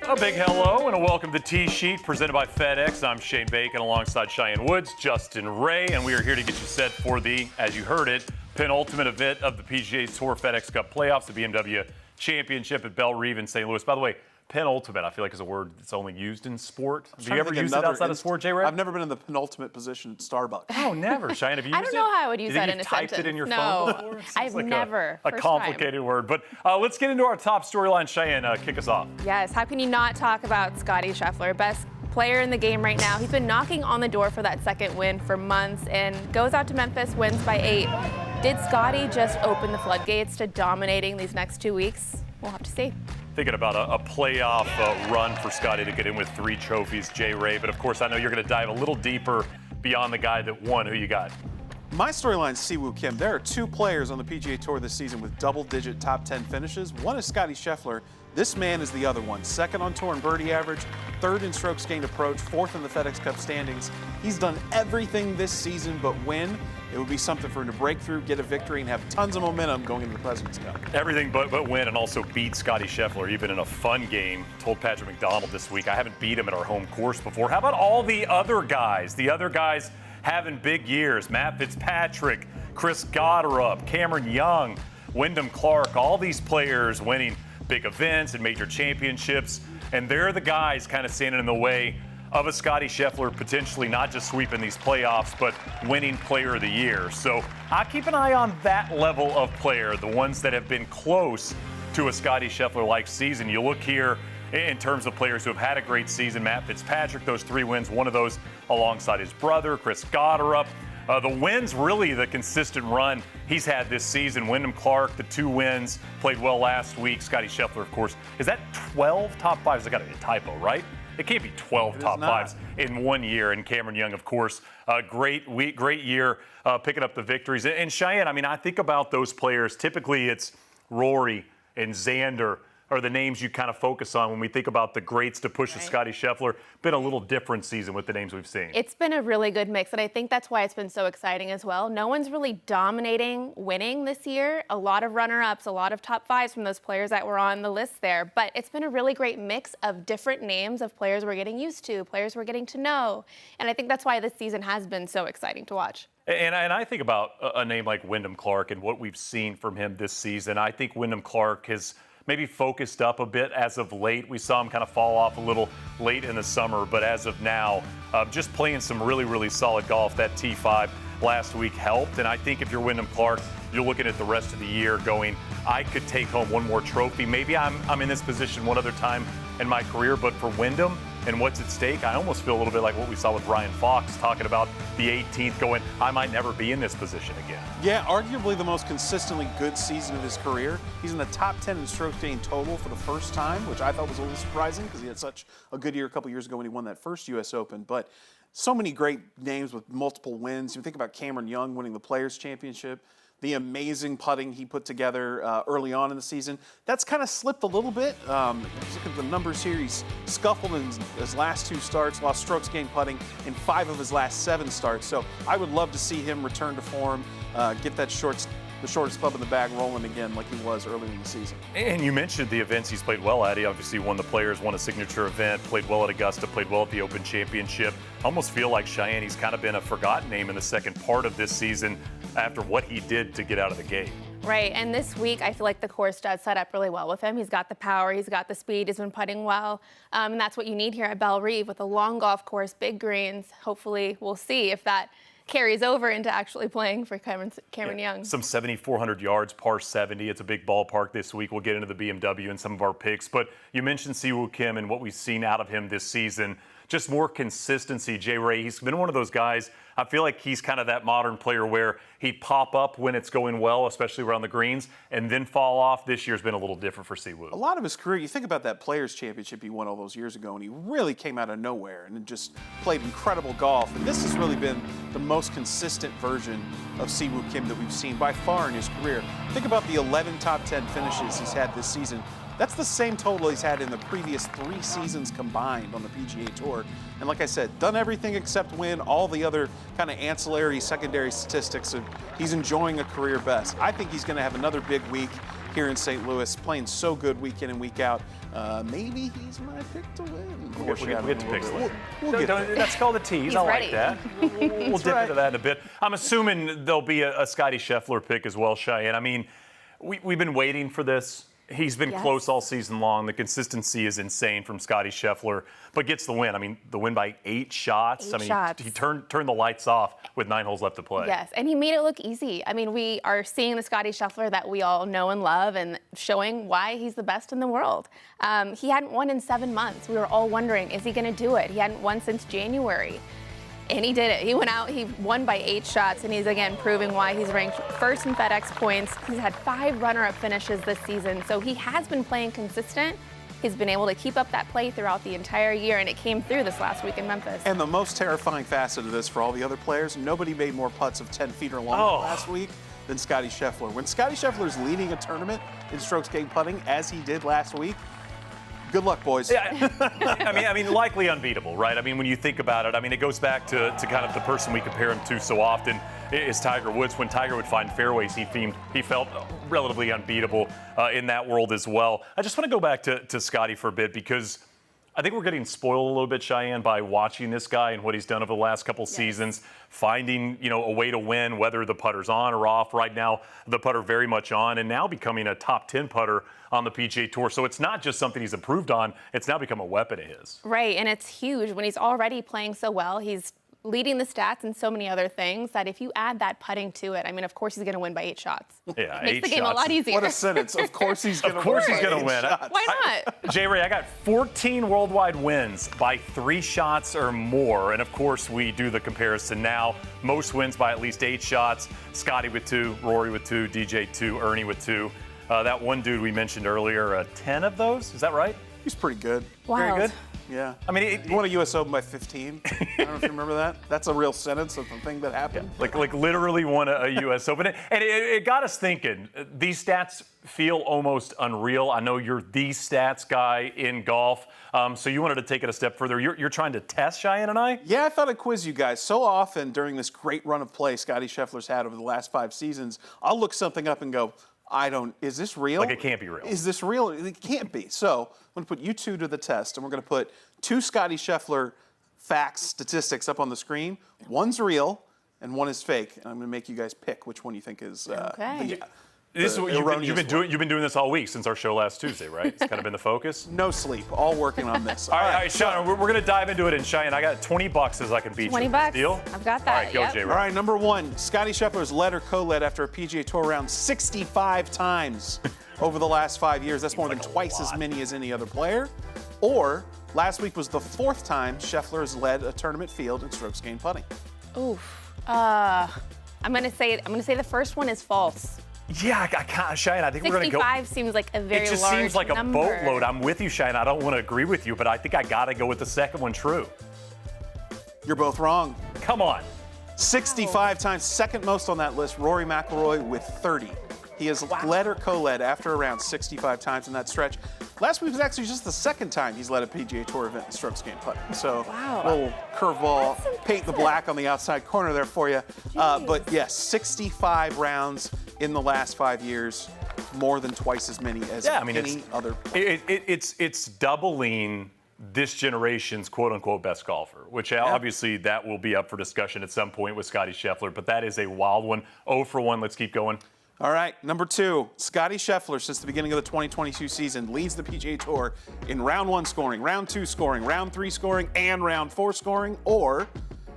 A big hello and a welcome to Tee Sheet presented by FedEx. I'm Shane Bacon alongside Cheyenne Woods, Justin Ray, and we are here to get you set for the, as you heard it, penultimate event of the PGA TOUR FedEx Cup Playoffs, the BMW Championship at Belle Reve in St. Louis. By the way, penultimate, I feel like is a word that's only used in sport. Have you ever used it outside of sport, J-Ray? I've never been in the penultimate position at Starbucks. Oh, never. Cheyenne, have you used it? I don't know how I would use that in a sentence. Typed it in your phone before? I've like never. A complicated word. But let's get into our top storyline. Cheyenne, kick us off. Yes, how can you not talk about Scotty Scheffler, best player in the game right now? He's been knocking on the door for that second win for months and goes out to Memphis, wins by 8. Did Scotty just open the floodgates to dominating these next 2 weeks? We'll have to see. Thinking about a playoff run for Scotty to get in with 3 trophies, J-Ray. But, of course, I know you're going to dive a little deeper beyond the guy that won. Who you got? My storyline is Siwoo Kim. There are 2 players on the PGA Tour this season with double-digit top 10 finishes. One is Scotty Scheffler. This man is the other one. 2nd on tour in birdie average, 3rd in strokes gained approach, 4th in the FedEx Cup standings. He's done everything this season but win. It would be something for him to break through, get a victory, and have tons of momentum going into the President's Cup. Everything but win, and also beat Scotty Scheffler, even in a fun game. Told Patrick McDonald this week, I haven't beat him at our home course before. How about all the other guys? The other guys having big years. Matt Fitzpatrick, Chris Gotterup, Cameron Young, Wyndham Clark, all these players winning big events and major championships. And they're the guys kind of standing in the way of a Scotty Scheffler potentially not just sweeping these playoffs, but winning Player of the Year. So I keep an eye on that level of player, the ones that have been close to a Scotty Scheffler-like season. You look here in terms of players who have had a great season. Matt Fitzpatrick, those 3 wins, one of those alongside his brother, Chris Gotterup. The wins, really the consistent run he's had this season. Wyndham Clark, the 2 wins, played well last week. Scotty Scheffler, of course. Is that 12 top 5s? I got a typo, right? It can't be 12 top 5s in 1 year. And Cameron Young, of course, great week, great year, picking up the victories. And Cheyenne, I mean, I think about those players. Typically, it's Rory and Xander are the names you kind of focus on when we think about the greats to push a Scotty Scheffler. Been a little different season with the names we've seen. It's been a really good mix, and I think that's why it's been so exciting as well. No one's really dominating winning this year. A lot of runner-ups, a lot of top 5s from those players that were on the list there. But it's been a really great mix of different names of players we're getting used to, players we're getting to know. And I think that's why this season has been so exciting to watch. And I think about a name like Wyndham Clark and what we've seen from him this season. I think Wyndham Clark has maybe focused up a bit as of late. We saw him kind of fall off a little late in the summer, but as of now, just playing some really, really solid golf. That T5 last week helped, and I think if you're Wyndham Clark, you're looking at the rest of the year going, I could take home one more trophy. Maybe I'm in this position one other time in my career, but for Wyndham and what's at stake, I almost feel a little bit like what we saw with Ryan Fox talking about the 18th going, I might never be in this position again. Yeah, arguably the most consistently good season of his career. He's in the top 10 in strokes gained total for the first time, which I thought was a little surprising because he had such a good year a couple years ago when he won that first U.S. Open. But so many great names with multiple wins. You think about Cameron Young winning the Players Championship, the amazing putting he put together early on in the season. That's kind of slipped a little bit. Just look at the numbers here. He's scuffled in his last 2 starts, lost strokes gained putting in 5 of his last 7 starts. So I would love to see him return to form, get that the shortest club in the bag rolling again like he was early in the season. And you mentioned the events he's played well at. He obviously won the Players, won a signature event, played well at Augusta, played well at the Open Championship. I almost feel like Cheyenne, he's kind of been a forgotten name in the second part of this season after what he did to get out of the gate. Right, and this week I feel like the course does set up really well with him. He's got the power, he's got the speed, he's been putting well, and that's what you need here at Belle Reve with a long golf course, big greens. Hopefully we'll see if that carries over into actually playing for Cameron Young. Some 7,400 yards, par 70. It's a big ballpark this week. We'll get into the BMW and some of our picks. But you mentioned Siwoo Kim and what we've seen out of him this season. Just more consistency, J-Ray. He's been one of those guys, I feel like he's kind of that modern player where he'd pop up when it's going well, especially around the greens, and then fall off. This year's been a little different for Siwoo. A lot of his career, you think about that Players Championship he won all those years ago, and he really came out of nowhere and just played incredible golf. And this has really been the most consistent version of Siwoo Kim that we've seen by far in his career. Think about the 11 top 10 finishes he's had this season. That's the same total he's had in the previous 3 seasons combined on the PGA Tour. And like I said, done everything except win, all the other kind of ancillary, secondary statistics. So he's enjoying a career best. I think he's going to have another big week. here in St. Louis, playing so good week in and week out. Maybe he's my pick to win. We'll get to picks later. We'll get there. That's called a tease. He's I ready. like that. We'll dip into that in a bit. I'm assuming there'll be a Scotty Scheffler pick as well, Cheyenne. I mean, we've been waiting for this. He's been close all season long. The consistency is insane from Scotty Scheffler, but gets the win. I mean, the win by 8 shots. He turned the lights off with 9 holes left to play. Yes, and he made it look easy. I mean, we are seeing the Scotty Scheffler that we all know and love and showing why he's the best in the world. He hadn't won in 7 months. We were all wondering, is he going to do it? He hadn't won since January. And he did it. He went out, he won by 8 shots, and he's again proving why he's ranked first in FedEx points. He's had 5 runner-up finishes this season, so he has been playing consistent. He's been able to keep up that play throughout the entire year, and it came through this last week in Memphis. And the most terrifying facet of this for all the other players, nobody made more putts of 10 feet or longer last week than Scotty Scheffler. When Scotty Scheffler is leading a tournament in strokes gained putting, as he did last week, good luck, boys. Yeah, I mean, likely unbeatable, right? I mean, when you think about it, I mean, it goes back to kind of the person we compare him to so often is Tiger Woods. When Tiger would find fairways, he felt relatively unbeatable in that world as well. I just want to go back to Scotty for a bit because I think we're getting spoiled a little bit, Cheyenne, by watching this guy and what he's done over the last couple seasons, finding, a way to win, whether the putter's on or off. Right now, the putter very much on, and now becoming a top 10 putter on the PGA Tour. So it's not just something he's improved on, it's now become a weapon of his. Right, and it's huge when he's already playing so well. He's leading the stats and so many other things that if you add that putting to it, I mean, of course he's going to win by 8 shots. Yeah, Makes 8 the game shots. a lot easier. What a sentence. Of course he's going to win. Of course he's going to win. Why not? J-Ray, I got 14 worldwide wins by 3 shots or more. And of course, we do the comparison now. Most wins by at least 8 shots. Scotty with 2, Rory with 2, DJ 2, Ernie with 2. That one dude we mentioned earlier, 10 of those? Is that right? He's pretty good. Wild. Very good. Yeah. I mean, he won a U.S. Open by 15. I don't know if you remember that. That's a real sentence of the thing that happened. Like literally won a U.S. Open. And it got us thinking. These stats feel almost unreal. I know you're the stats guy in golf, so you wanted to take it a step further. You're trying to test Cheyenne and I? Yeah, I thought I'd quiz you guys. So often during this great run of play Scotty Scheffler's had over the last 5 seasons, I'll look something up and go, is this real? Like it can't be real. Is this real? It can't be. So I'm going to put you two to the test, and we're going to put 2 Scotty Scheffler facts, statistics up on the screen. One's real, and one is fake. And I'm going to make you guys pick which one you think is Okay. This is what you've been doing this all week since our show last Tuesday, right? It's kind of been the focus. No sleep. All working on this. All right, Sean, we're going to dive into it. And Cheyenne, I got $20 as I can beat you. $20. Deal? I've got that. All right, go, J-Ray. All right, number 1, Scotty Scheffler's led or co-led after a PGA Tour round 65 times over the last 5 years. That's more than twice as many as any other player. Or last week was the 4th time Scheffler has led a tournament field in strokes gained putting. Oof. I'm gonna say the first one is false. Yeah, I can't, Cheyenne. I think we're going to go. 65 seems like a very large number. It just seems like a boatload. I'm with you, Cheyenne. I don't want to agree with you, but I think I got to go with the second one true. You're both wrong. Come on. 65 times, second most on that list, Rory McIlroy with 30. He has led or co-led after a round 65 times in that stretch. Last week was actually just the 2nd time he's led a PGA Tour event in strokes gained putting. So a little curveball, paint the black on the outside corner there for you. But yes, 65 rounds in the last 5 years, more than twice as many as any other player. It's doubling this generation's quote-unquote best golfer, which obviously that will be up for discussion at some point with Scotty Scheffler, but that is a wild one. 0 for 1. Let's keep going. All right, number 2, Scotty Scheffler, since the beginning of the 2022 season, leads the PGA Tour in round 1 scoring, round 2 scoring, round 3 scoring, and round 4 scoring. Or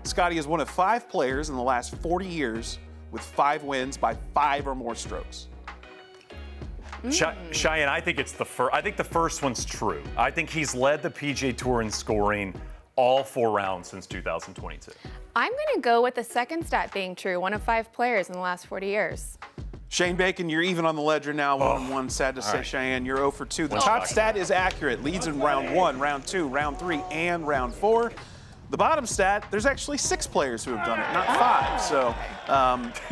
Scotty is one of 5 players in the last 40 years with 5 wins by 5 or more strokes. Cheyenne, I think it's the first. I think the first one's true. I think he's led the PGA Tour in scoring all 4 rounds since 2022. I'm going to go with the second stat being true, one of 5 players in the last 40 years. Shane Bacon, you're even on the ledger now, 1-1. Sad to say, Cheyenne, you're 0 for 2. The top stat is accurate. Leads in round 1, round 2, round 3, and round 4. The bottom stat, there's actually 6 players who have done it, not 5. So,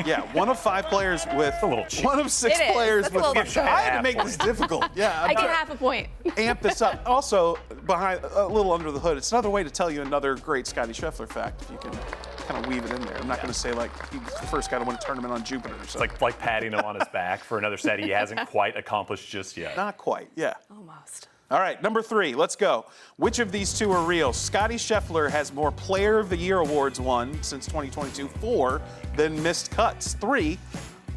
yeah, 1 of 5 players with one of 6 players with. I had to make this difficult. Yeah, I get half a point. Amp this up. Also, behind a little under the hood, it's another way to tell you another great Scotty Scheffler fact, if you can kind of weave it in there. I'm not going to say like he's the first guy to win a tournament on Jupiter or something. It's like patting him on his back for another set he hasn't quite accomplished just yet. Not quite, yeah. Almost. All right, number 3, let's go. Which of these two are real? Scotty Scheffler has more Player of the Year awards won since 2022, 4, than missed cuts, 3.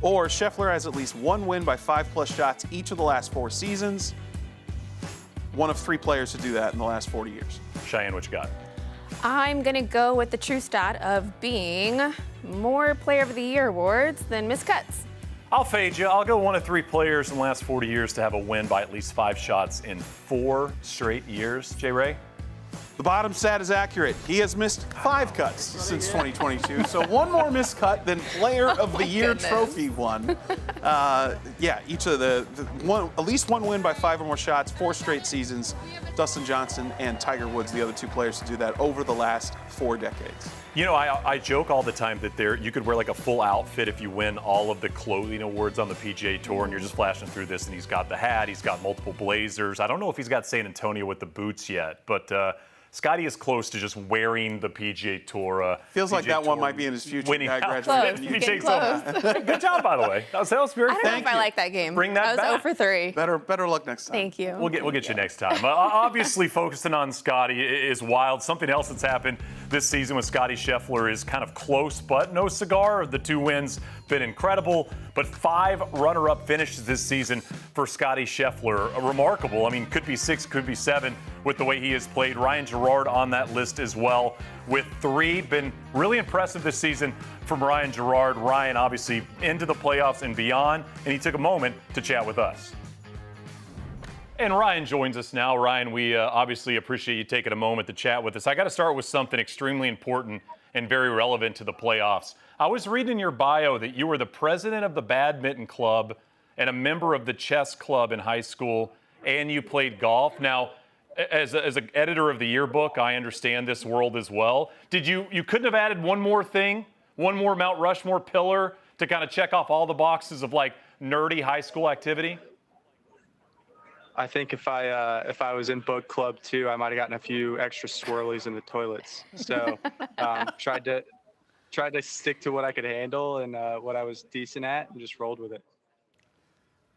Or Scheffler has at least one win by 5+ shots each of the last 4 seasons. One of 3 players to do that in the last 40 years. Cheyenne, what you got? I'm going to go with the true stat of being more Player of the Year awards than missed cuts. I'll fade you. I'll go one of 3 players in the last 40 years to have a win by at least 5 shots in 4 straight years. J. Ray? The bottom stat is accurate. He has missed 5 cuts since 2022, so one more missed cut than Player of the Year trophy won. Yeah, each of the one, at least one win by 5 or more shots, 4 straight seasons. Dustin Johnson and Tiger Woods, the other 2 players to do that over the last 4 decades. You know, I joke all the time that you could wear like a full outfit if you win all of the clothing awards on the PGA Tour, and you're just flashing through this, and he's got the hat, he's got multiple blazers. I don't know if he's got San Antonio with the boots yet, but Scotty is close to just wearing the PGA Tour. Feels like PGA that one Tour might be in his future. winning guy outfit. graduated. Close. You Getting think so? Good job, by the way. That was very I don't know if I like that game. Bring that I was back. 0 for 3. Better luck next time. Thank you. We'll get you next time. Obviously, focusing on Scotty is wild. Something else that's happened this season with Scotty Scheffler is kind of close, but no cigar. The 2 wins been incredible, but 5 runner-up finishes this season for Scotty Scheffler. Remarkable. I mean, could be 6, could be 7 with the way he has played. Ryan Gerard on that list as well with 3. Been really impressive this season from Ryan Gerard. Ryan obviously into the playoffs and beyond, and he took a moment to chat with us. And Ryan joins us now. Ryan, we obviously appreciate you taking a moment to chat with us. I got to start with something extremely important and very relevant to the playoffs. I was reading in your bio that you were the president of the badminton club and a member of the chess club in high school, and you played golf. Now, as an editor of the yearbook, I understand this world as well. You couldn't have added one more thing, one more Mount Rushmore pillar to kind of check off all the boxes of like nerdy high school activity? I think if I was in book club too, I might have gotten a few extra swirlies in the toilets. So tried to stick to what I could handle and what I was decent at, and just rolled with it.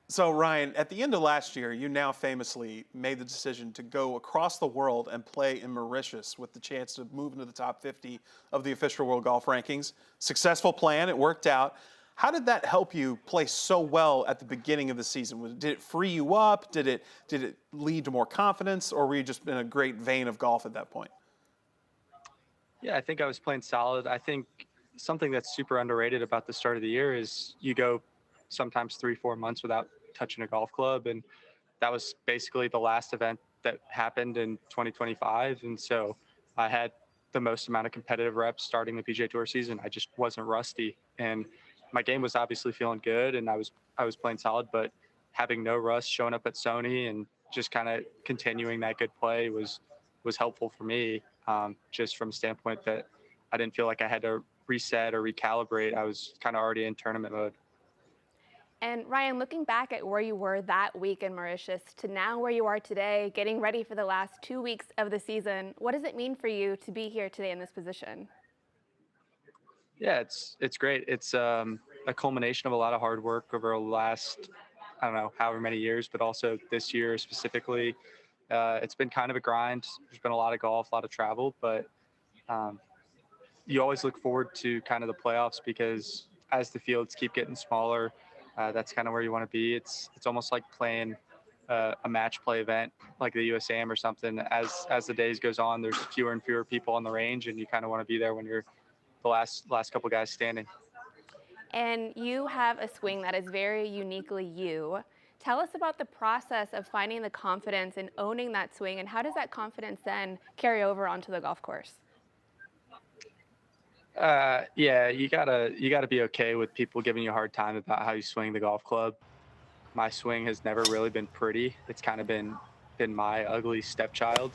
So Ryan, at the end of last year, you now famously made the decision to go across the world and play in Mauritius with the chance to move into the top 50 of the official World Golf Rankings. Successful plan, it worked out. How did that help you play so well at the beginning of the season? Did it free you up? Did it lead to more confidence, or were you just in a great vein of golf at that point? Yeah, I think I was playing solid. I think something that's super underrated about the start of the year is you go sometimes 3-4 months without touching a golf club, and that was basically the last event that happened in 2025. And so I had the most amount of competitive reps starting the PGA Tour season. I just wasn't rusty, and my game was obviously feeling good, and I was playing solid, but having no rust, showing up at Sony and just kind of continuing that good play was helpful for me, just from a standpoint that I didn't feel like I had to reset or recalibrate. I was kind of already in tournament mode. And Ryan, looking back at where you were that week in Mauritius to now where you are today, getting ready for the last 2 weeks of the season, what does it mean for you to be here today in this position? Yeah, it's great. It's a culmination of a lot of hard work over the last, I don't know, however many years, but also this year specifically. It's been kind of a grind. There's been a lot of golf, a lot of travel, but you always look forward to kind of the playoffs, because as the fields keep getting smaller, that's kind of where you want to be. It's almost like playing a match play event like the USAM or something. As the days goes on, there's fewer and fewer people on the range, and you kind of want to be there when you're the last couple guys standing. And you have a swing that is very uniquely you. Tell us about the process of finding the confidence and owning that swing, and how does that confidence then carry over onto the golf course? Yeah, you gotta be okay with people giving you a hard time about how you swing the golf club. My swing has never really been pretty. It's kind of been my ugly stepchild,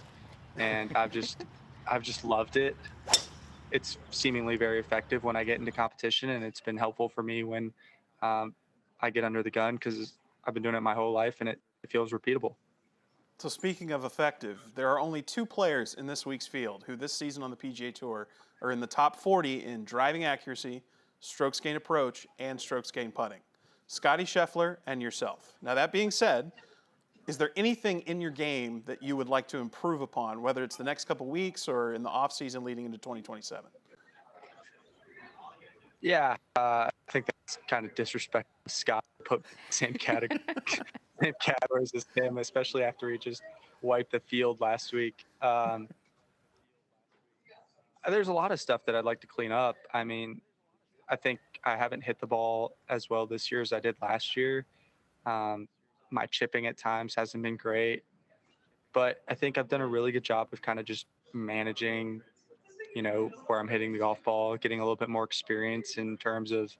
and I've just loved it. It's seemingly very effective when I get into competition, and it's been helpful for me when I get under the gun, because I've been doing it my whole life, and it feels repeatable. So speaking of effective, there are only 2 players in this week's field who this season on the PGA Tour are in the top 40 in driving accuracy, strokes gained approach, and strokes gained putting. Scotty Scheffler and yourself. Now that being said, is there anything in your game that you would like to improve upon, whether it's the next couple weeks or in the off season leading into 2027? Yeah, I think that's kind of disrespectful. Scott put same category, same categories as him, especially after he just wiped the field last week. There's a lot of stuff that I'd like to clean up. I mean, I think I haven't hit the ball as well this year as I did last year. My chipping at times hasn't been great, but I think I've done a really good job of kind of just managing, where I'm hitting the golf ball, getting a little bit more experience in terms of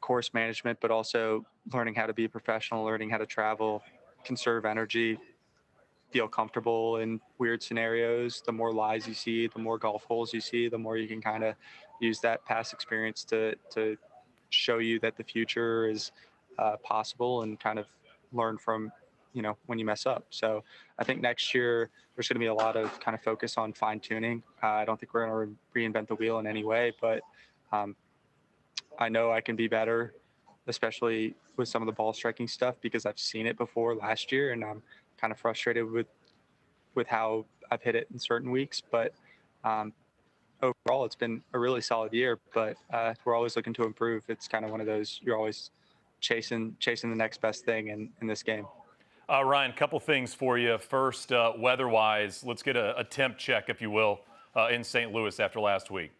course management, but also learning how to be a professional, learning how to travel, conserve energy, feel comfortable in weird scenarios. The more lies you see, the more golf holes you see, the more you can kind of use that past experience to show you that the future is possible and kind of learn from, when you mess up. So I think next year there's going to be a lot of kind of focus on fine tuning. I don't think we're going to reinvent the wheel in any way, but I know I can be better, especially with some of the ball striking stuff, because I've seen it before last year, and I'm kind of frustrated with how I've hit it in certain weeks. But overall, it's been a really solid year, but we're always looking to improve. It's kind of one of those, you're always chasing the next best thing in this game. Ryan, a couple things for you. First, weather-wise, let's get a temp check, if you will, in St. Louis after last week.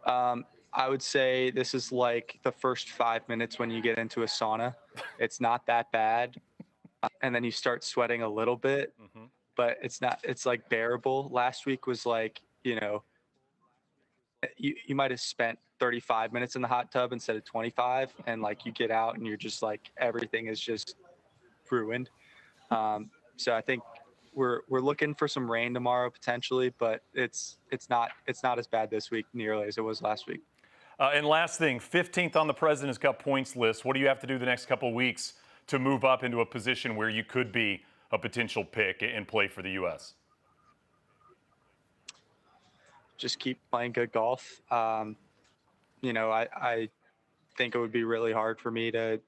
I would say this is like the first 5 minutes when you get into a sauna. It's not that bad. And then you start sweating a little bit, but it's like bearable. Last week was like, you might have spent 35 minutes in the hot tub instead of 25. And like you get out and you're just like, everything is just ruined. So I think we're looking for some rain tomorrow potentially, but it's not as bad this week nearly as it was last week. And last thing, 15th on the President's Cup points list. What do you have to do the next couple of weeks to move up into a position where you could be a potential pick and play for the U.S.? Just keep playing good golf. I think it would be really hard for me to,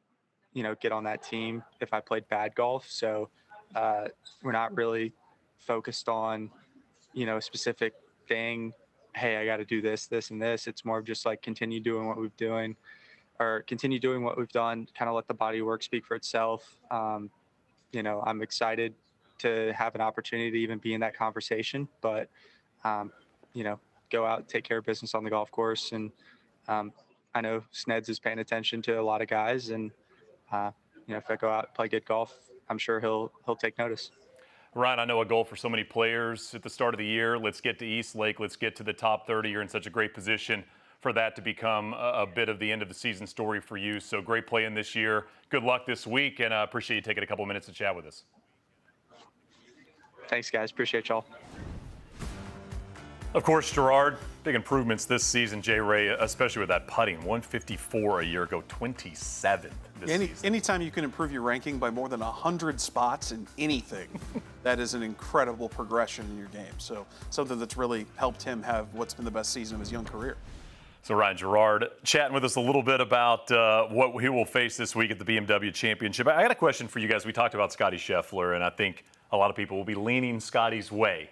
get on that team if I played bad golf. So we're not really focused on, a specific thing. Hey, I got to do this, and this. It's more of just like continue doing what we've done, kind of let the body of work speak for itself. I'm excited to have an opportunity to even be in that conversation, but, go out and take care of business on the golf course. And I know Sneds is paying attention to a lot of guys, and, if I go out and play good golf, I'm sure he'll take notice. Ryan, I know a goal for so many players at the start of the year. Let's get to East Lake. Let's get to the top 30. You're in such a great position for that to become a bit of the end of the season story for you. So great playing this year. Good luck this week, and I appreciate you taking a couple minutes to chat with us. Thanks, guys. Appreciate y'all. Of course, Gerard, big improvements this season, Jay Ray, especially with that putting. 154 a year ago, 27th this season. Anytime you can improve your ranking by more than 100 spots in anything, that is an incredible progression in your game. So something that's really helped him have what's been the best season of his young career. So Ryan Gerard chatting with us a little bit about what he will face this week at the BMW Championship. I got a question for you guys. We talked about Scotty Scheffler, and I think a lot of people will be leaning Scotty's way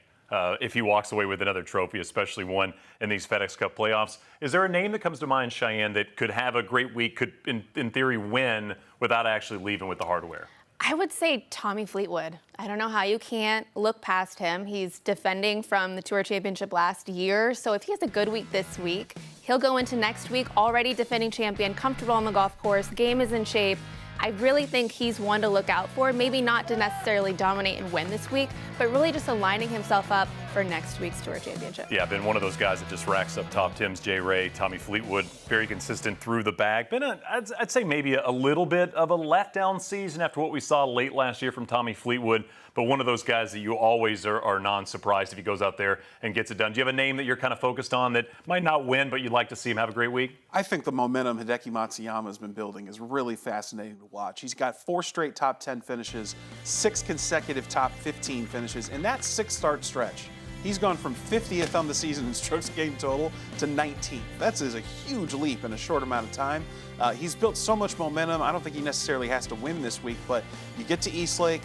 if he walks away with another trophy, especially one in these FedEx Cup playoffs. Is there a name that comes to mind, Cheyenne, that could have a great week, could, in theory, win without actually leaving with the hardware? I would say Tommy Fleetwood. I don't know how you can't look past him. He's defending from the Tour Championship last year. So if he has a good week this week, he'll go into next week already defending champion, comfortable on the golf course, game is in shape. I really think he's one to look out for, maybe not to necessarily dominate and win this week, but really just aligning himself up for next week's Tour Championship. Yeah, been one of those guys that just racks up top 10s. Jay Ray, Tommy Fleetwood, very consistent through the bag. Been, I'd say maybe a little bit of a letdown season after what we saw late last year from Tommy Fleetwood, but one of those guys that you always are non-surprised if he goes out there and gets it done. Do you have a name that you're kind of focused on that might not win, but you'd like to see him have a great week? I think the momentum Hideki Matsuyama has been building is really fascinating to watch. He's got 4 straight top 10 finishes, 6 consecutive top 15 finishes, and that 6-start stretch. He's gone from 50th on the season in strokes gained total to 19th. That's a huge leap in a short amount of time. He's built so much momentum. I don't think he necessarily has to win this week, but you get to Eastlake,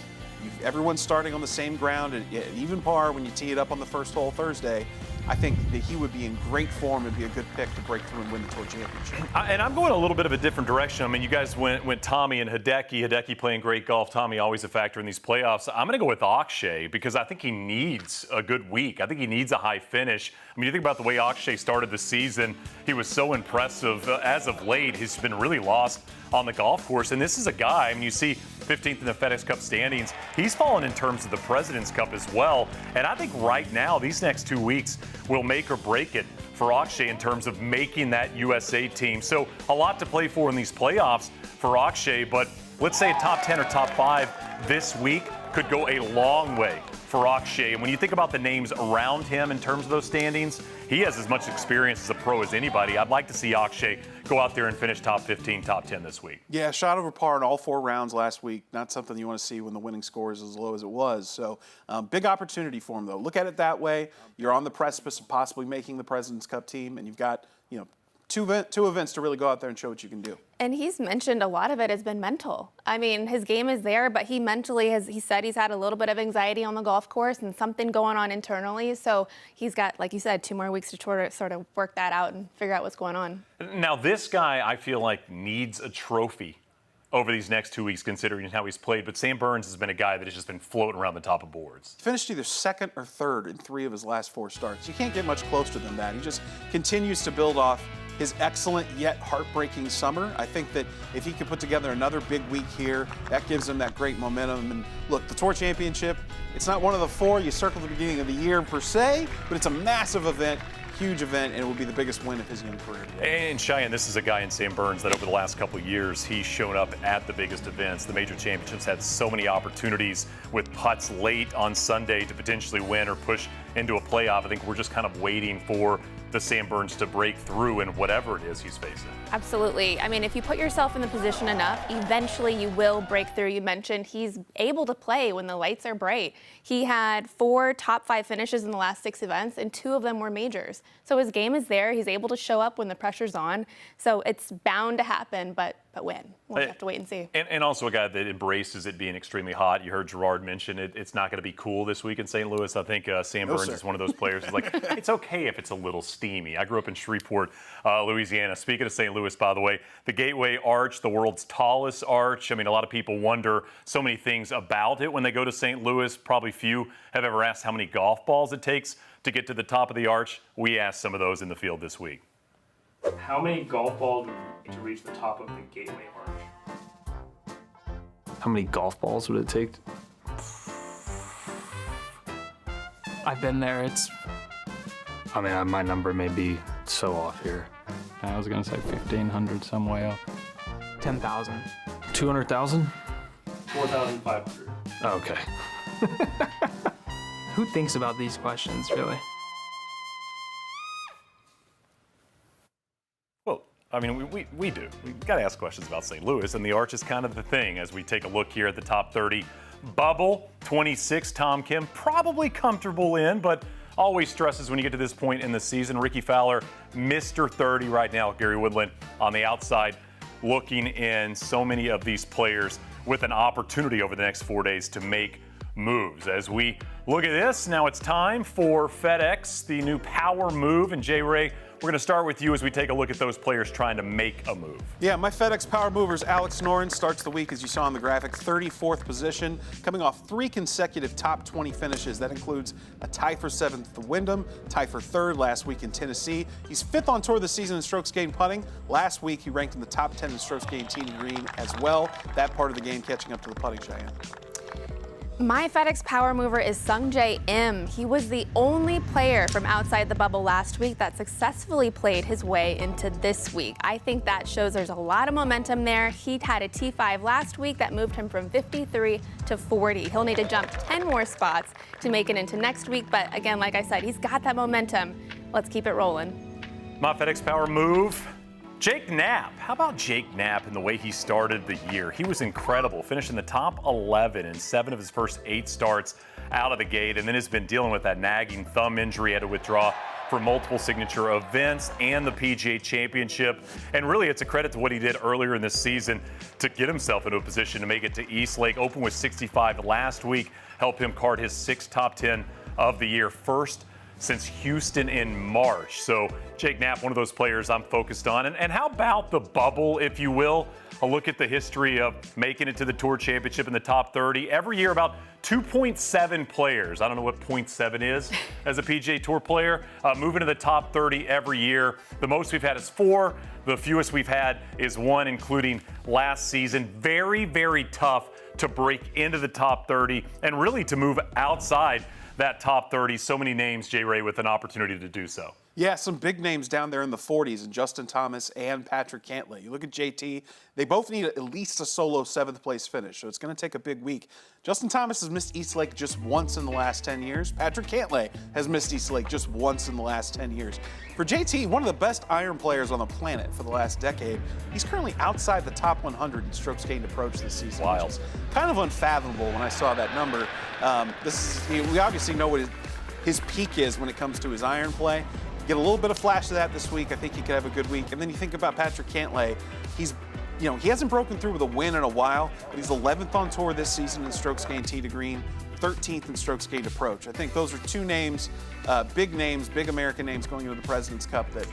everyone's starting on the same ground at even par when you tee it up on the first hole Thursday. I think that he would be in great form and be a good pick to break through and win the Tour Championship. And I'm going a little bit of a different direction. I mean, you guys went Tommy and Hideki. Hideki playing great golf. Tommy always a factor in these playoffs. I'm going to go with Akshay because I think he needs a good week. I think he needs a high finish. I mean, you think about the way Akshay started the season. He was so impressive. As of late, he's been really lost on the golf course. And this is a guy, I mean, you see 15th in the FedEx Cup standings. He's fallen in terms of the President's Cup as well. And I think right now, these next 2 weeks will make or break it for Akshay in terms of making that USA team. So a lot to play for in these playoffs for Akshay, but let's say a top 10 or top 5 this week could go a long way for Akshay. And when you think about the names around him in terms of those standings, he has as much experience as a pro as anybody. I'd like to see Akshay go out there and finish top 15, top 10 this week. Yeah, shot over par in all 4 rounds last week. Not something you want to see when the winning score is as low as it was. So big opportunity for him, though. Look at it that way. You're on the precipice of possibly making the President's Cup team, and you've got, two events to really go out there and show what you can do. And he's mentioned a lot of it has been mental. I mean, his game is there, but he mentally he said he's had a little bit of anxiety on the golf course and something going on internally. So he's got, like you said, 2 more weeks to sort of work that out and figure out what's going on. Now, this guy, I feel like, needs a trophy over these next 2 weeks, considering how he's played. But Sam Burns has been a guy that has just been floating around the top of boards. Finished either second or third in 3 of his last 4 starts. You can't get much closer than that. He just continues to build off his excellent yet heartbreaking summer. I think that if he could put together another big week here, that gives him that great momentum. And look, the Tour Championship, it's not one of the 4 you circle at the beginning of the year per se, but it's a massive event, huge event, and it will be the biggest win of his young career. And Cheyenne, this is a guy in Sam Burns that over the last couple of years, he's shown up at the biggest events. The major championships had so many opportunities with putts late on Sunday to potentially win or push into a playoff. I think we're just kind of waiting for the Sam Burns to break through in whatever it is he's facing. Absolutely. I mean, if you put yourself in the position enough, eventually you will break through. You mentioned he's able to play when the lights are bright. He had 4 top 5 finishes in the last 6 events, and 2 of them were majors. So his game is there. He's able to show up when the pressure's on. So it's bound to happen, but when? We'll have to wait and see. And also a guy that embraces it being extremely hot. You heard Gerard mention it's not going to be cool this week in St. Louis. I think Sam Burns is one of those players who's like, it's okay if it's a little steamy. I grew up in Shreveport, Louisiana. Speaking of St. Louis, by the way, the Gateway Arch, the world's tallest arch. I mean, a lot of people wonder so many things about it when they go to St. Louis. Probably few have ever asked how many golf balls it takes to get to the top of the arch. We asked some of those in the field this week. How many golf balls to reach the top of the Gateway Arch? How many golf balls would it take? I've been there. I mean, my number may be so off here. I was gonna say 1,500, some way up. 10,000. 200,000? 4,500. Okay. Who thinks about these questions, really? Well, I mean, we do. We've got to ask questions about St. Louis, and the arch is kind of the thing as we take a look here at the top 30. Bubble, 26, Tom Kim, probably comfortable in, but always stresses when you get to this point in the season. Ricky Fowler, Mr. 30 right now. Gary Woodland on the outside looking in. So many of these players with an opportunity over the next 4 days to make moves. As we look at this, now it's time for FedEx, the new power move. And Jay Ray, we're going to start with you as we take a look at those players trying to make a move. Yeah, my FedEx Power Movers, Alex Noren, starts the week, as you saw on the graphic, 34th position, coming off 3 consecutive top 20 finishes. That includes a tie for 7th at the Wyndham, tie for 3rd last week in Tennessee. He's 5th on tour this season in strokes gained putting. Last week, he ranked in the top 10 in strokes gained teeing green as well. That part of the game catching up to the putting, Cheyenne. My FedEx power mover is Sungjae Im. He was the only player from outside the bubble last week that successfully played his way into this week. I think that shows there's a lot of momentum there. He had a T5 last week that moved him from 53 to 40. He'll need to jump 10 more spots to make it into next week. But again, like I said, he's got that momentum. Let's keep it rolling. My FedEx power move. Jake Knapp. How about Jake Knapp and the way he started the year? He was incredible, finished in the top 11 in 7 of his first 8 starts out of the gate, and then has been dealing with that nagging thumb injury, had to withdraw for multiple signature events and the PGA Championship. And really, it's a credit to what he did earlier in this season to get himself into a position to make it to East Lake. Opened with 65 last week, helped him card his 6th top 10 of the year, first since Houston in March. So Jake Knapp, one of those players I'm focused on. And how about the bubble, if you will? A look at the history of making it to the Tour Championship in the top 30. Every year, about 2.7 players, I don't know what 0.7 is as a PGA Tour player, moving to the top 30 every year. The most we've had is 4. The fewest we've had is 1, including last season. Very, very tough to break into the top 30 and really to move outside that top 30. So many names, Jay Ray, with an opportunity to do so. Yeah, some big names down there in the 40s, and Justin Thomas and Patrick Cantlay. You look at JT, they both need at least a solo 7th place finish, so it's going to take a big week. Justin Thomas has missed East Lake just once in the last 10 years. Patrick Cantlay has missed East Lake just once in the last 10 years. For JT, one of the best iron players on the planet for the last decade, he's currently outside the top 100 in strokes gained approach this season. Wild. Which is kind of unfathomable when I saw that number. We obviously know what his peak is when it comes to his iron play. Get a little bit of flash of that this week. I think he could have a good week. And then you think about Patrick Cantlay. He hasn't broken through with a win in a while, but he's 11th on tour this season in strokes gained tee to green, 13th in strokes gained approach. I think those are 2 names, big American names going into the President's Cup that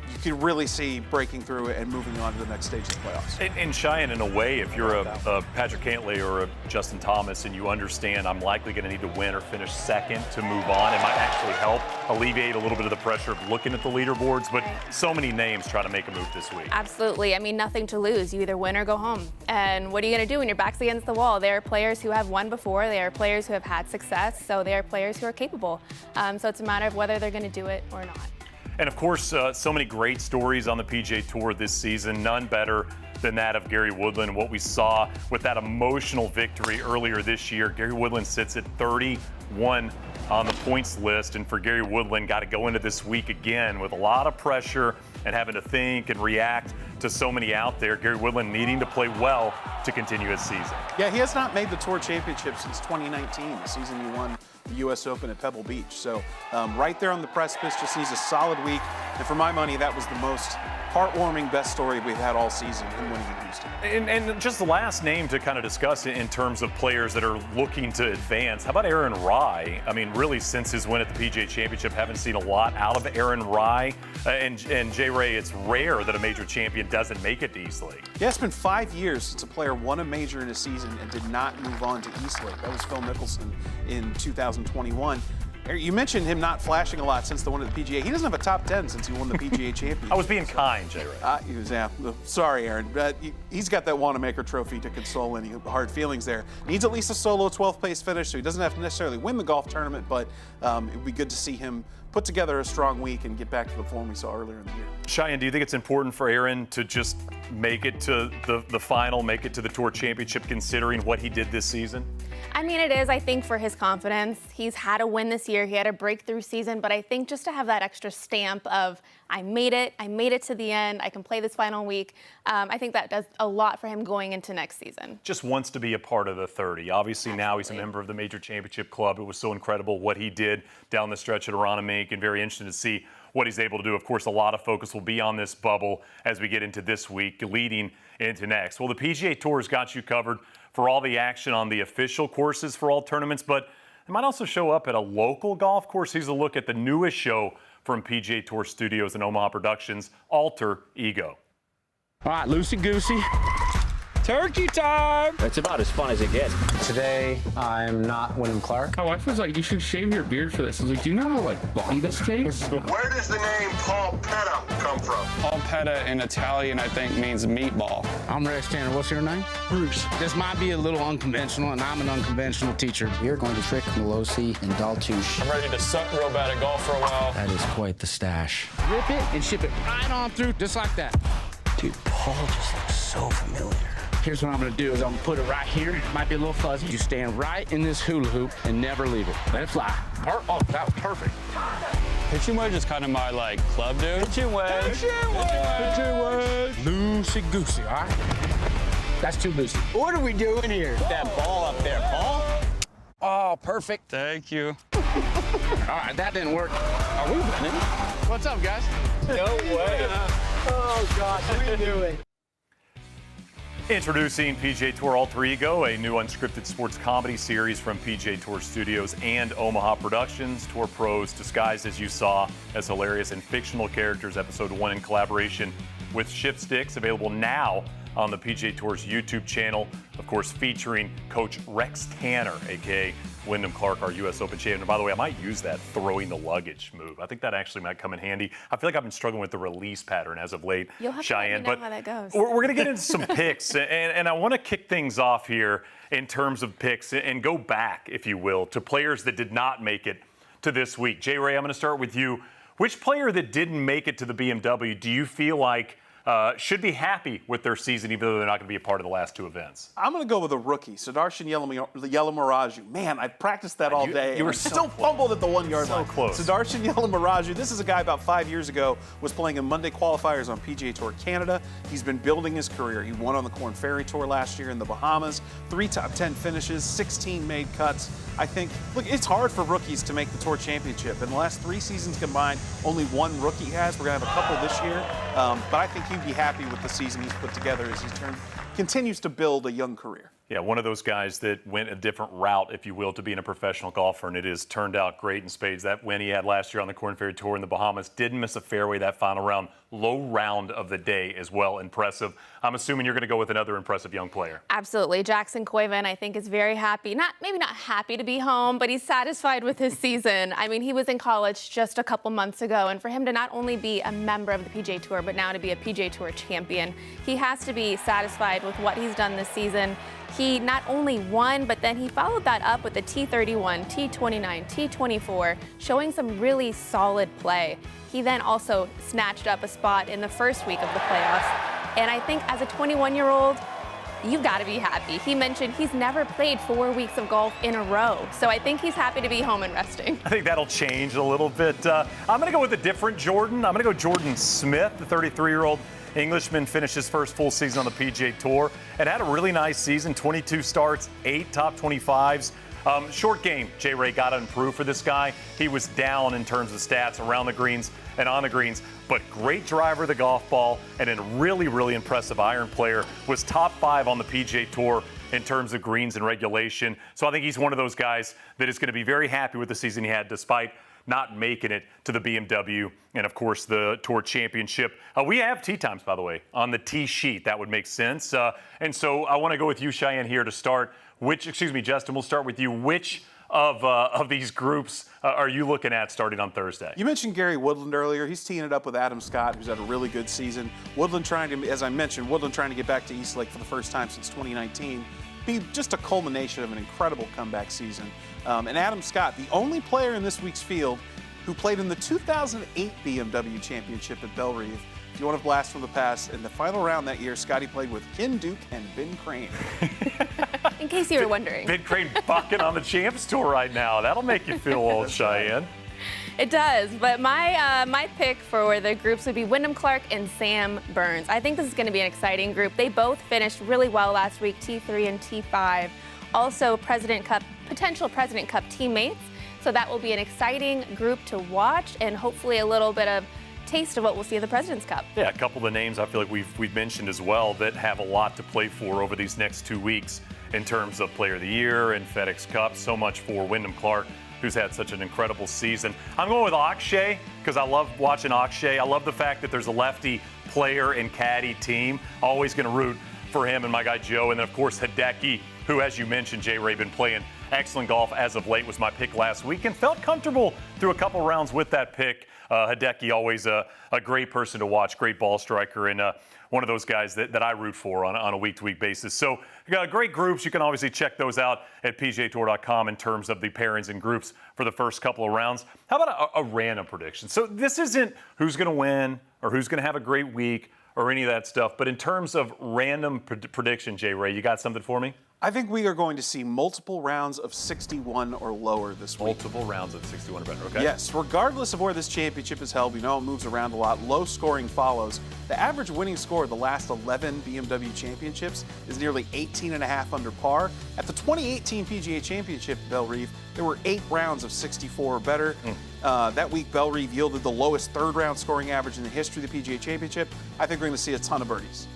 you could really see breaking through and moving on to the next stage of the playoffs. And Cheyenne, in a way, if you're a Patrick Cantlay or a Justin Thomas and you understand I'm likely going to need to win or finish 2nd to move on, it might actually help alleviate a little bit of the pressure of looking at the leaderboards. But so many names try to make a move this week. Absolutely. I mean, nothing to lose. You either win or go home. And what are you going to do when your back's against the wall? There are players who have won before. There are players who have had success. So there are players who are capable. So it's a matter of whether they're going to do it or not. And of course, so many great stories on the PGA Tour this season, none better than that of Gary Woodland. What we saw with that emotional victory earlier this year, Gary Woodland sits at 31 on the points list. And for Gary Woodland, got to go into this week again with a lot of pressure and having to think and react to so many out there. Gary Woodland needing to play well to continue his season. Yeah, he has not made the Tour Championship since 2019, the season he won the U.S. Open at Pebble Beach. So right there on the precipice, just needs a solid week. And for my money, that was the most heartwarming, best story we've had all season, him winning in Houston. And just the last name to kind of discuss in terms of players that are looking to advance, how about Aaron Rai? I mean, really, since his win at the PGA Championship, haven't seen a lot out of Aaron Rai. And Jay Ray, it's rare that a major champion doesn't make it to East Lake. Yeah, it's been 5 years since a player won a major in a season and did not move on to East Lake. That was Phil Mickelson in 2021. You mentioned him not flashing a lot since the win of the PGA. He doesn't have a top 10 since he won the PGA Championship. I was being kind, Jay Ray. Sorry, Aaron. He's got that Wanamaker trophy to console any hard feelings there. Needs at least a solo 12th place finish, so he doesn't have to necessarily win the golf tournament, but it would be good to see him put together a strong week and get back to the form we saw earlier in the year. Cheyenne, do you think it's important for Aaron to just make it to the final, make it to the Tour Championship, considering what he did this season? I mean, it is, I think, for his confidence. He's had a win this year. He had a breakthrough season, but I think just to have that extra stamp of, I made it to the end, I can play this final week, I think that does a lot for him going into next season. Just wants to be a part of the 30. Obviously, now he's a member of the Major Championship Club. It was so incredible what he did down the stretch at Aronimink, and very interesting to see what he's able to do. Of course, a lot of focus will be on this bubble as we get into this week, leading into next. Well, the PGA Tour's got you covered for all the action on the official courses for all tournaments, but it might also show up at a local golf course. Here's a look at the newest show from PGA TOUR Studios and Omaha Productions, Alter Ego. All right, loosey-goosey. Turkey time! It's about as fun as it gets. Today, I'm not Wyndham Clark. My wife was like, you should shave your beard for this. I was like, do you know how long this takes? Where does the name polpetta come from? Polpetta in Italian, I think, means meatball. I'm Rex Tanner. What's your name? Bruce. This might be a little unconventional, and I'm an unconventional teacher. We are going to trick Melosi and Daltouche. I'm ready to suck real bad at golf for a while. That is quite the stash. Rip it and ship it right on through, just like that. Dude, Paul just looks so familiar. Here's what I'm gonna do is I'm gonna put it right here. Might be a little fuzzy. You stand right in this hula hoop and never leave it. Let it fly. Oh, that was perfect. Pitching wedge is kind of my, like, club dude. Pitching wedge. Pitching wedge. Pitching wedge. Loosey-goosey, all right? That's too loosey. What are we doing here? That ball up there, Paul. Oh, perfect. Thank you. All right, that didn't work. Are we winning? What's up, guys? No way. Oh, gosh, what are you doing? Introducing PGA Tour Alter Ego, a new unscripted sports comedy series from PGA Tour Studios and Omaha Productions. Tour pros disguised, as you saw, as hilarious and fictional characters. Episode 1 in collaboration with Shift Sticks, available now on the PGA Tour's YouTube channel. Of course, featuring Coach Rex Tanner, a.k.a. Wyndham Clark, our U.S. Open champion. And by the way, I might use that throwing the luggage move. I think that actually might come in handy. I feel like I've been struggling with the release pattern as of late, You'll have Cheyenne. to let me know how that goes. We're going to get into some picks, and I want to kick things off here in terms of picks and go back, if you will, to players that did not make it to this week. J. Ray, I'm going to start with you. Which player that didn't make it to the BMW do you feel like should be happy with their season, even though they're not going to be a part of the last two events? I'm going to go with a rookie, Sudarshan Yalamaraju. Man, I practiced that all day. You were still fumbled at the 1 yard line. So close. Sudarshan Yalamaraju, this is a guy about 5 years ago, was playing in Monday qualifiers on PGA Tour Canada. He's been building his career. He won on the Korn Ferry Tour last year in the Bahamas, 3 top 10 finishes, 16 made cuts. I think, look, it's hard for rookies to make the Tour Championship. In the last 3 seasons combined, only one rookie has. We're going to have a couple this year. But I think he'd be happy with the season he's put together as he continues to build a young career. Yeah, one of those guys that went a different route, if you will, to being a professional golfer, and it has turned out great in spades. That win he had last year on the Korn Ferry Tour in the Bahamas, didn't miss a fairway that final round. Low round of the day as well. Impressive. I'm assuming you're going to go with another impressive young player. Absolutely. Jackson Koiven, I think, is very happy. Maybe not happy to be home, but he's satisfied with his season. I mean, he was in college just a couple months ago, and for him to not only be a member of the PGA Tour, but now to be a PGA Tour champion, he has to be satisfied with what he's done this season. He not only won, but then he followed that up with a T31, T29, T24, showing some really solid play. He then also snatched up a spot in the first week of the playoffs. And I think as a 21-year-old, you've got to be happy. He mentioned he's never played 4 weeks of golf in a row. So I think he's happy to be home and resting. I think that'll change a little bit. I'm going to go with a different Jordan. I'm going to go Jordan Smith, the 33-year-old Englishman, finished his first full season on the PGA Tour and had a really nice season, 22 starts, 8 top 25s. Short game, J. Ray, got to improve for this guy. He was down in terms of stats around the greens and on the greens, but great driver of the golf ball and a really, really impressive iron player. Was top 5 on the PGA Tour in terms of greens and regulation. So I think he's one of those guys that is going to be very happy with the season he had, despite not making it to the BMW and, of course, the Tour Championship. We have tee times, by the way, on the tee sheet. That would make sense. And so I want to go with you, Cheyenne, here to start. Justin, we'll start with you. Which of these groups are you looking at starting on Thursday? You mentioned Gary Woodland earlier. He's teeing it up with Adam Scott, who's had a really good season. Woodland trying to get back to Eastlake for the first time since 2019. Be just a culmination of an incredible comeback season. And Adam Scott, the only player in this week's field who played in the 2008 BMW Championship at Bellerive. If you want a blast from the past, in the final round that year, Scotty played with Ken Duke and Ben Crane. In case you were wondering. Ben Crane bucking on the Champs Tour right now. That'll make you feel old, Cheyenne. It does, but my pick for the groups would be Wyndham Clark and Sam Burns. I think this is going to be an exciting group. They both finished really well last week, T3 and T5. Also, potential President Cup teammates. So that will be an exciting group to watch and hopefully a little bit of taste of what we'll see at the President's Cup. Yeah, a couple of the names I feel like we've mentioned as well that have a lot to play for over these next 2 weeks in terms of Player of the Year and FedEx Cup. So much for Wyndham Clark, who's had such an incredible season. I'm going with Akshay because I love watching Akshay. I love the fact that there's a lefty player and caddy team. Always going to root for him and my guy Joe. And then, of course, Hideki, who, as you mentioned, J-Ray, been playing excellent golf as of late, was my pick last week and felt comfortable through a couple rounds with that pick. Hideki, always a great person to watch, great ball striker, and one of those guys that I root for on a week-to-week basis. So you got great groups. You can obviously check those out at PGATOUR.com in terms of the pairings and groups for the first couple of rounds. How about a random prediction? So this isn't who's going to win or who's going to have a great week or any of that stuff, but in terms of random prediction, J-Ray, you got something for me? I think we are going to see multiple rounds of 61 or lower this week. Multiple rounds of 61 or better, okay. Yes, regardless of where this championship is held, we know it moves around a lot. Low scoring follows. The average winning score of the last 11 BMW Championships is nearly 18.5 under par. At the 2018 PGA Championship at Bellerive, there were 8 rounds of 64 or better. That week, Bellerive yielded the lowest third-round scoring average in the history of the PGA Championship. I think we're going to see a ton of birdies.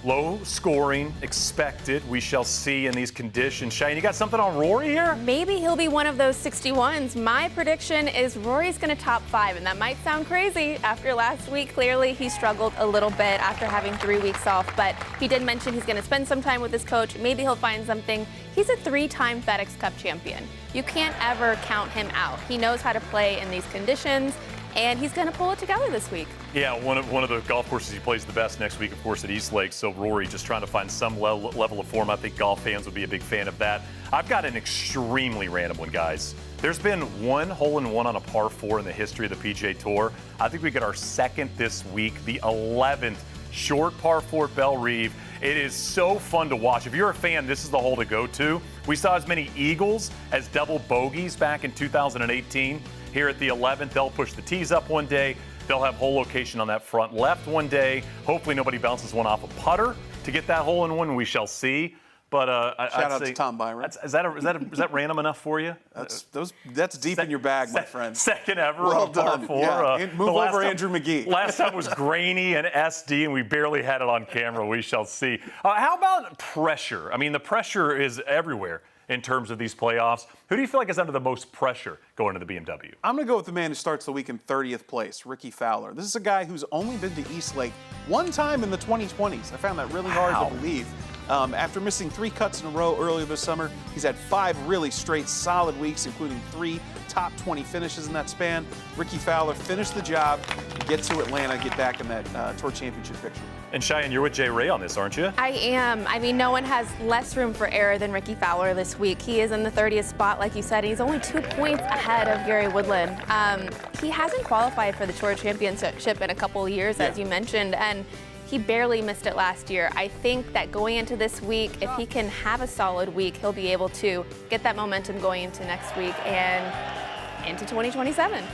Low scoring expected. We shall see in these conditions. Cheyenne, you got something on Rory here? Maybe he'll be one of those 61s. My prediction is Rory's going to top 5, and that might sound crazy. After last week, clearly he struggled a little bit after having 3 weeks off, but he did mention he's going to spend some time with his coach. Maybe he'll find something. He's a 3-time FedEx Cup champion. You can't ever count him out. He knows how to play in these conditions, and he's going to pull it together this week. Yeah, one of the golf courses he plays the best next week, of course, at East Lake. So Rory just trying to find some level of form. I think golf fans would be a big fan of that. I've got an extremely random one, guys. There's been one hole-in-one on a par 4 in the history of the PGA Tour. I think we get our second this week, the 11th short par 4 at Bellerive. It is so fun to watch. If you're a fan, this is the hole to go to. We saw as many eagles as double bogeys back in 2018. Here at the 11th, they'll push the tees up one day. They'll have hole location on that front left one day. Hopefully nobody bounces one off a putter to get that hole in one. We shall see. But shout out to Tom Byron. Is that random enough for you? That's deep in your bag, my friend. Second ever well on par done. 4. Yeah. Move over, Andrew McGee. Last time was grainy and SD, and we barely had it on camera. We shall see. How about pressure? I mean, the pressure is everywhere in terms of these playoffs. Who do you feel like is under the most pressure going into the BMW? I'm going to go with the man who starts the week in 30th place, Ricky Fowler. This is a guy who's only been to East Lake one time in the 2020s. I found that really hard to believe. After missing 3 cuts in a row earlier this summer, he's had 5 really straight solid weeks, including 3 top 20 finishes in that span. Ricky Fowler finished the job, get to Atlanta, get back in that Tour Championship picture. And Cheyenne, you're with J-Ray on this, aren't you? I am. I mean, no one has less room for error than Ricky Fowler this week. He is in the 30th spot, like you said. He's only 2 points ahead of Gary Woodland. He hasn't qualified for the Tour Championship in a couple of years, as you mentioned, and he barely missed it last year. I think that going into this week, if he can have a solid week, he'll be able to get that momentum going into next week and into 2027.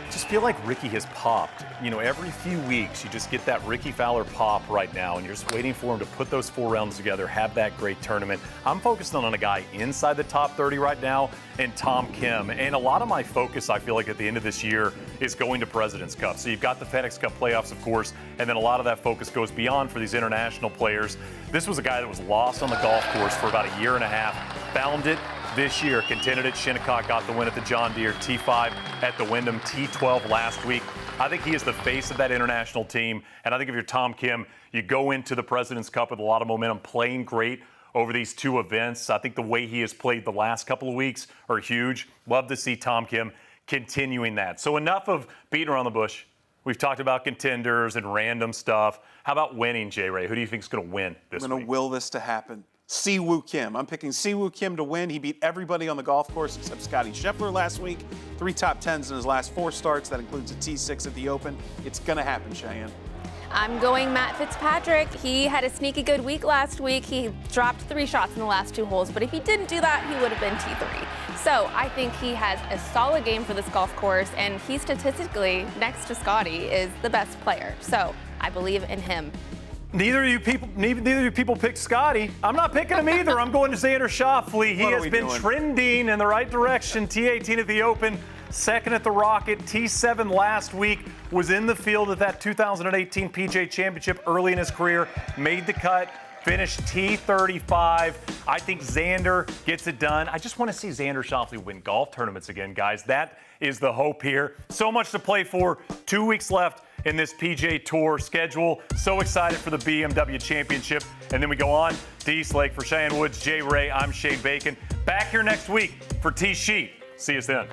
Just feel like Ricky has popped. You know, every few weeks you just get that Ricky Fowler pop right now, and you're just waiting for him to put those 4 rounds together, have that great tournament. I'm focused on a guy inside the top 30 right now, and Tom Kim. And a lot of my focus, I feel like, at the end of this year is going to President's Cup. So you've got the FedEx Cup Playoffs, of course, and then a lot of that focus goes beyond for these international players. This was a guy that was lost on the golf course for about a year and a half, found it this year, contended at Shinnecock, got the win at the John Deere, T5 at the Wyndham, T12 last week. I think he is the face of that international team, and I think if you're Tom Kim, you go into the President's Cup with a lot of momentum, playing great over these 2 events. I think the way he has played the last couple of weeks are huge. Love to see Tom Kim continuing that. So enough of beating around the bush. We've talked about contenders and random stuff. How about winning, J-Ray? Who do you think is going to win this week? I'm going to will this to happen. Siwoo Kim. I'm picking Siwoo Kim to win. He beat everybody on the golf course except Scotty Scheffler last week. 3 top 10s in his last 4 starts. That includes a T6 at the Open. It's going to happen, Cheyenne. I'm going Matt Fitzpatrick. He had a sneaky good week last week. He dropped 3 shots in the last 2 holes, but if he didn't do that, he would have been T3. So I think he has a solid game for this golf course, and he statistically, next to Scotty, is the best player. So I believe in him. Neither of you people picked Scotty. I'm not picking him either. I'm going to Xander Schauffele. He has been trending in the right direction. T18 at the Open, 2nd at the Rocket, T7 last week, was in the field at that 2018 PGA Championship early in his career, made the cut, finished T35. I think Xander gets it done. I just want to see Xander Schauffele win golf tournaments again, guys. That is the hope here. So much to play for. 2 weeks left in this PGA Tour schedule. So excited for the BMW Championship. And then we go on to East Lake for Cheyenne Woods, Jay Ray. I'm Shane Bacon. Back here next week for T-Sheet. See us then.